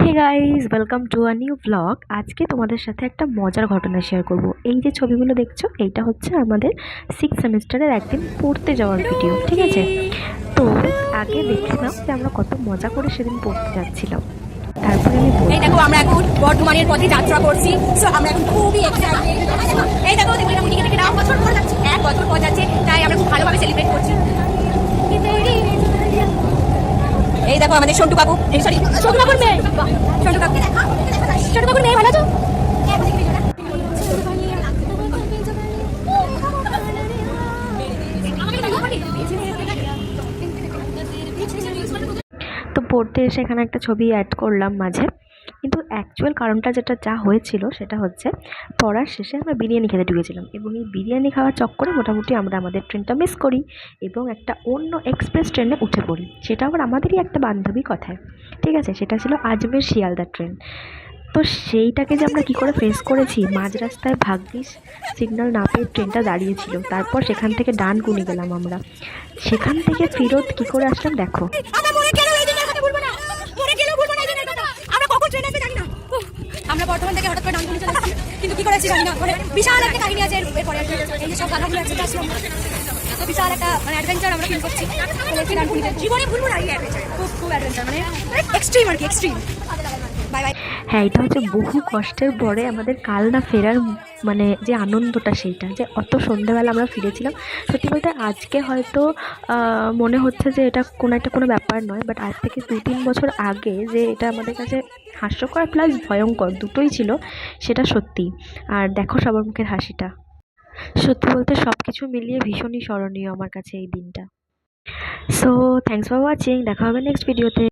Hey guys, welcome to a new blog. আজকে তোমাদের সাথে একটা মজার ঘটনা শেয়ার করব। এই যে ছবিগুলো দেখছো, এইটা হচ্ছে আমাদের 6th সেমিস্টারের একদিন পড়তে যাওয়ার ভিডিও, ঠিক আছে? তো আগে দেখে নাও যে আমরা কত মজা করে সেদিন পড়তে যাচ্ছিলাম, তারপরে আমি বলছি। এই দেখো আমরা এখন বর্ধমানের পথে যাত্রা করছি। সো আমরা এখন খুবই এক্সাইটেড। এই দেখো দেখো মুনিকে দেখে নাও, বছর পর যাচ্ছে, 1 বছর পর যাচ্ছে, তাই আমরা খুব ভালোভাবে সেলিব্রেট করছি। এই দেখো আমাদের সন্টু কাকু, এই সরি সন্টু কাকুর মেয়ে, সন্টু কাকু, সন্টু কাকুর মেয়ে ভালো আছো? তো পড়তে এসে এখানে একটা ছবি অ্যাড করলাম মাঝে, কিন্তু অ্যাকচুয়াল কারণটা যা হয়েছিল সেটা হচ্ছে পড়ার শেষে আমরা বিরিয়ানি খেতে ঢুকেছিলাম, এবং এই বিরিয়ানি খাওয়ার চক্করে মোটামুটি আমরা আমাদের ট্রেনটা মিস করি এবং একটা অন্য এক্সপ্রেস ট্রেনে উঠে পড়ি। সেটা আবার আমাদেরই একটা বান্ধবী কথায়, ঠিক আছে? সেটা ছিল আজমের শিয়ালদা ট্রেন। তো সেইটাকে যে আমরা কী করে ফেস করেছি, মাঝ রাস্তায় ভাগ্যিস সিগন্যাল না পেয়ে ট্রেনটা দাঁড়িয়েছিল, তারপর সেখান থেকে ডানকুনি গেলাম আমরা। সেখান থেকে ফেরত কী করে আসলাম দেখো। আমরা মরে গেলেও এই দিনের কথা ভুলবো না, মরে গেলেও ভুলবো না এই দিনের কথা। আমরা কখন ট্রেন আসবে জানি না। আমরা বর্ধমান থেকে হঠাৎ করে ডানকুনি চলে এসেছি, কিন্তু কি করেছি জানি না। মানে বিশাল একটা কাহিনী আছে এরপরে, এই যে সব গাধাগুলো আছে আসলাম, তো বিশাল একটা মানে অ্যাডভেঞ্চার আমরা ফিল করছি ডানকুনিতে। জীবনে ভুলবো না এই অ্যাডভেঞ্চার, খুব অ্যাডভেঞ্চার, মানে এক্সট্রিম আর কি, এক্সট্রিম। Bye bye. হ্যাঁ, এটা হচ্ছে বহু কষ্টের পরে আমাদের কাল না ফেরার মানে যে আনন্দটা, সেইটা যে অত সন্ধ্যেবেলা আমরা ফিরেছিলাম। সত্যি বলতে আজকে হয়তো মনে হচ্ছে যে এটা কোনো ব্যাপার নয়, বাট আজ থেকে 2-3 বছর আগে যে এটা আমাদের কাছে হাস্যকর প্লাস ভয়ঙ্কর দুটোই ছিল, সেটা সত্যি। আর দেখো সবার মুখের হাসিটা, সত্যি বলতে সব কিছু মিলিয়ে ভীষণই স্মরণীয় আমার কাছে এই দিনটা। সো থ্যাংকস ফর ওয়াচিং, দেখা হবে নেক্সট ভিডিওতে।